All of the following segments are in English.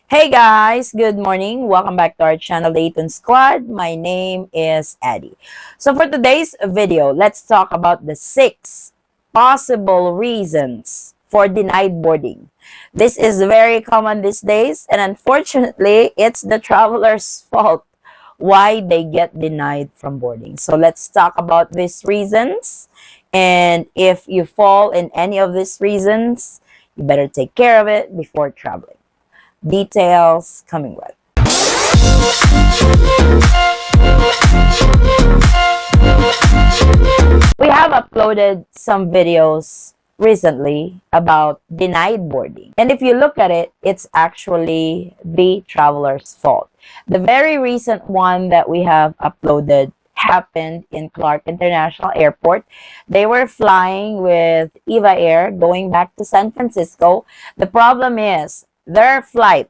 Hey guys, good morning. Welcome back to our channel, the Eaton Squad. My name is Eddie. So for today's video, let's talk about the 6 possible reasons for denied boarding. This is very common these days, and unfortunately, it's the traveler's fault why they get denied from boarding. So let's talk about these reasons. And if you fall in any of these reasons, you better take care of it before traveling. Details coming with. We have uploaded some videos recently about denied boarding. And if you look at it, it's actually the traveler's fault. The very recent one that we have uploaded happened in Clark International Airport. They were flying with Eva Air going back to San Francisco. The problem is their flight,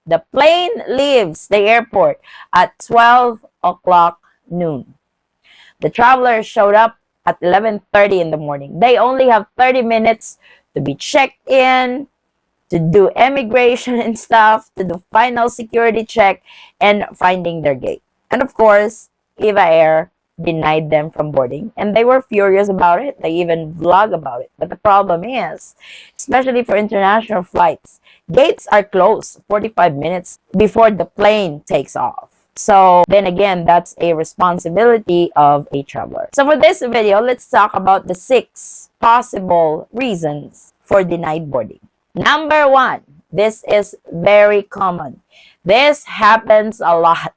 the plane leaves the airport at 12 o'clock noon. The travelers showed up at 11:30 in the morning. They only have 30 minutes to be checked in, to do immigration and stuff, to do final security check, and finding their gate. And of course, Eva Air denied them from boarding, and they were furious about it. They even vlog about it. But the problem is, especially for international flights, gates are closed 45 minutes before the plane takes off. So then again, that's a responsibility of a traveler. So for this video, let's talk about the 6 possible reasons for denied boarding. Number 1, this is very common. This happens a lot.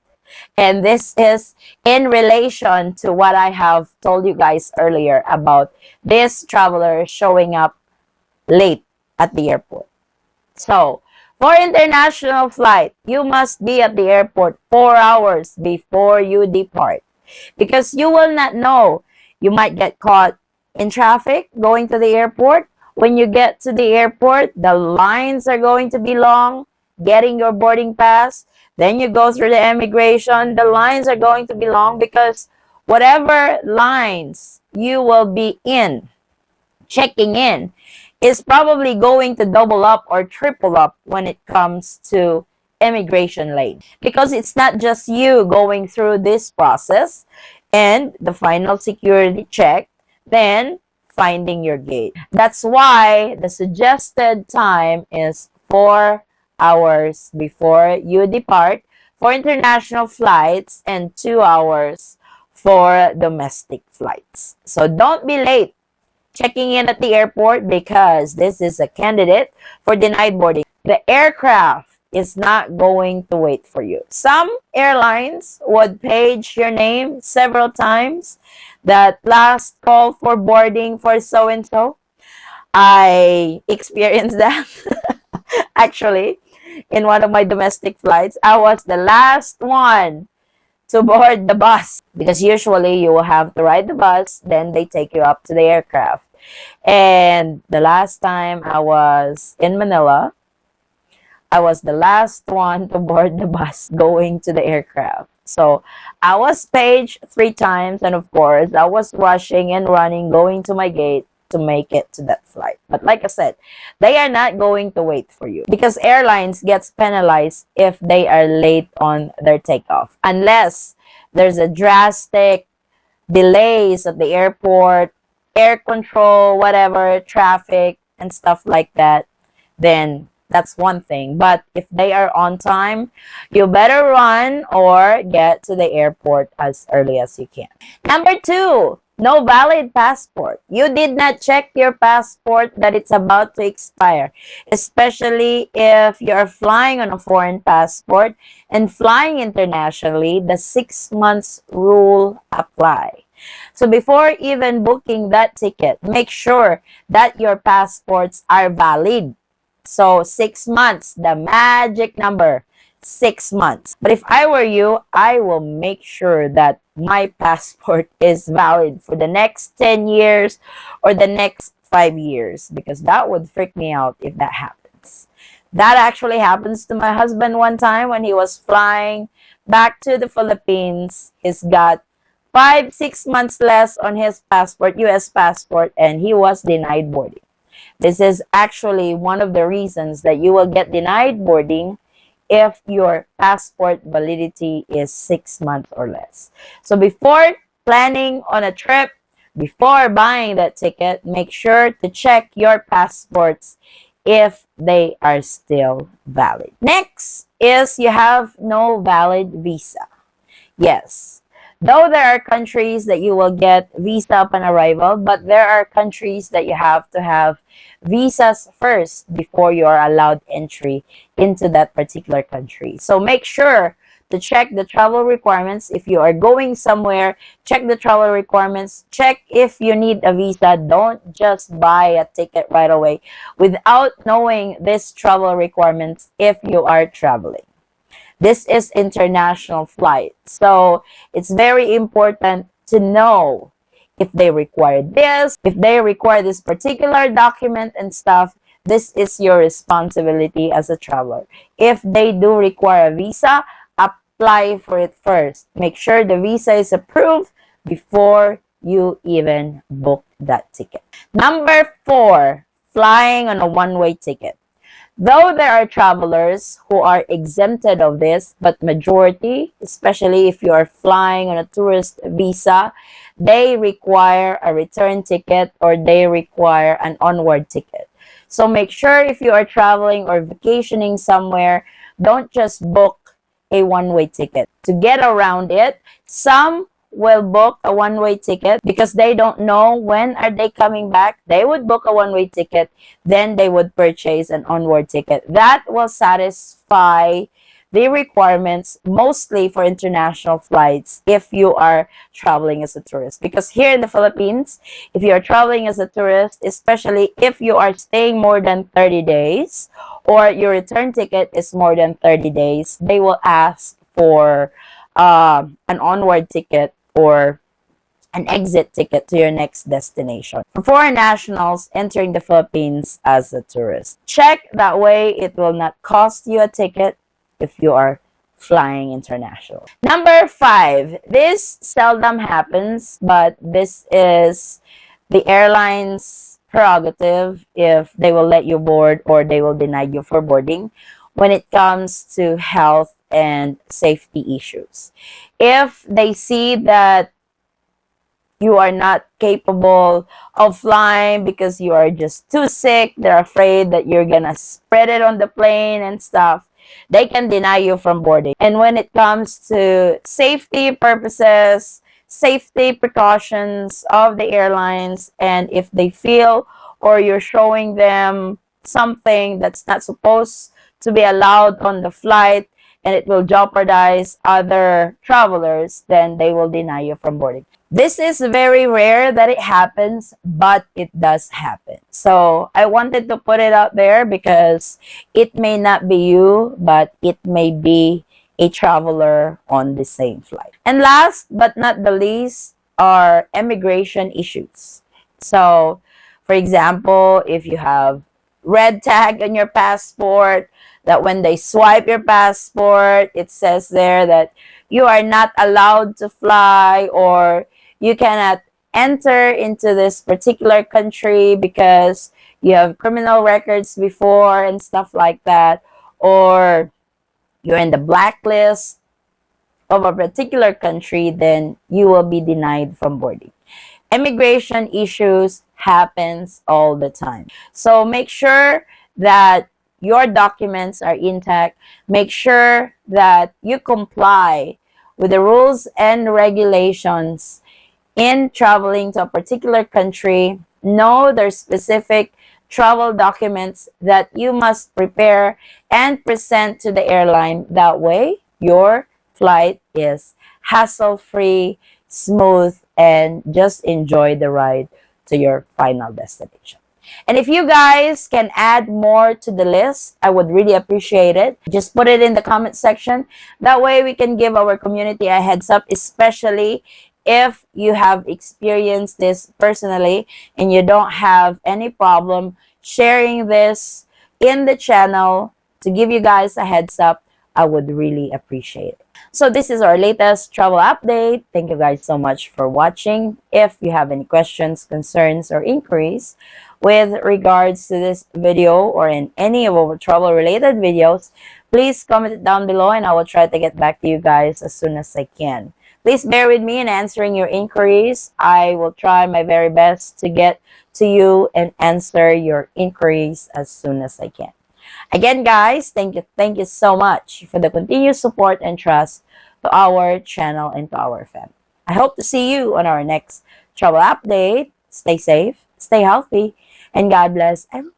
And this is in relation to what I have told you guys earlier about this traveler showing up late at the airport. So, for international flight, you must be at the airport 4 hours before you depart. Because you will not know. You might get caught in traffic going to the airport. When you get to the airport, the lines are going to be long, getting your boarding pass. Then you go through the immigration. The lines are going to be long because whatever lines you will be in, checking in, is probably going to double up or triple up when it comes to immigration lane, because it's not just you going through this process and the final security check, then finding your gate. That's why the suggested time is 4 hours before you depart for international flights and 2 hours for domestic flights. So don't be late checking in at the airport because this is a candidate for denied boarding. The aircraft is not going to wait for you. Some airlines would page your name several times. That last call for boarding for so and so. I experienced that actually in one of my domestic flights. I was the last one to board the bus because usually you will have to ride the bus, then they take you up to the aircraft. And the last time I was in Manila, I was the last one to board the bus going to the aircraft. So I was paged 3 times, and of course, I was rushing and running, going to my gate to make it to that flight. But like I said, they are not going to wait for you because airlines gets penalized if they are late on their takeoff, unless there's a drastic delays at the airport, air control, whatever, traffic, and stuff like that, then that's one thing. But if they are on time, you better run or get to the airport as early as you can. Number 2, no valid passport. You did not check your passport that it's about to expire, especially if you're flying on a foreign passport and flying internationally, the 6 months rule apply. So before even booking that ticket, make sure that your passports are valid. So 6 months, the magic number, 6 months. But if I were you, I will make sure that my passport is valid for the next 10 years or the next 5 years, because that would freak me out if that happens. That actually happens to my husband one time when he was flying back to the Philippines. He's got 5, 6 months less on his passport, US passport, and he was denied boarding. This is actually one of the reasons that you will get denied boarding if your passport validity is 6 months or less. So before planning on a trip, before buying that ticket, make sure to check your passports if they are still valid. Next is you have no valid visa. Yes. Though there are countries that you will get visa upon arrival, but there are countries that you have to have visas first before you are allowed entry into that particular country. So make sure to check the travel requirements. If you are going somewhere, check the travel requirements. Check if you need a visa. Don't just buy a ticket right away without knowing this travel requirements if you are traveling. This is international flight. So it's very important to know if they require this, if they require this particular document and stuff. This is your responsibility as a traveler. If they do require a visa, apply for it first. Make sure the visa is approved before you even book that ticket. Number 4, flying on a one-way ticket. Though there are travelers who are exempted of this, but majority, especially if you are flying on a tourist visa, they require a return ticket or they require an onward ticket. So make sure if you are traveling or vacationing somewhere, don't just book a one-way ticket. To get around it, some will book a one-way ticket because they don't know when are they coming back. They would book a one-way ticket, then they would purchase an onward ticket. That will satisfy the requirements mostly for international flights if you are traveling as a tourist. Because here in the Philippines, if you are traveling as a tourist, especially if you are staying more than 30 days or your return ticket is more than 30 days, they will ask for an onward ticket or an exit ticket to your next destination. For foreign nationals entering the Philippines as a tourist, check that way it will not cost you a ticket if you are flying international. Number 5, this seldom happens, but this is the airline's prerogative if they will let you board or they will deny you for boarding when it comes to health and safety issues. If they see that you are not capable of flying because you are just too sick, they're afraid that you're gonna spread it on the plane and stuff, they can deny you from boarding. And when it comes to safety purposes, safety precautions of the airlines, and if they feel or you're showing them something that's not supposed to be allowed on the flight and it will jeopardize other travelers, then they will deny you from boarding. This is very rare that it happens, but it does happen. So I wanted to put it out there because it may not be you, but it may be a traveler on the same flight. And last but not the least are immigration issues. So, for example, if you have red tag on your passport, that when they swipe your passport, it says there that you are not allowed to fly or you cannot enter into this particular country because you have criminal records before and stuff like that, or you're in the blacklist of a particular country, then you will be denied from boarding. Immigration issues happens all the time. So make sure that your documents are intact. Make sure that you comply with the rules and regulations in traveling to a particular country. Know their specific travel documents that you must prepare and present to the airline. That way, your flight is hassle-free, smooth, and just enjoy the ride to your final destination. And if you guys can add more to the list, I would really appreciate it. Just put it in the comment section. That way we can give our community a heads up, especially if you have experienced this personally and you don't have any problem sharing this in the channel to give you guys a heads up. I would really appreciate it. So this is our latest travel update. Thank you guys so much for watching. If you have any questions, concerns, or inquiries with regards to this video or in any of our travel related videos, Please comment it down below and I will try to get back to you guys as soon as I can. Please bear with me in answering your inquiries. I will try my very best to get to you and answer your inquiries as soon as I can. Again, guys, thank you so much for the continued support and trust to our channel and to our family. I hope to see you on our next travel update. Stay safe, stay healthy, and God bless everyone.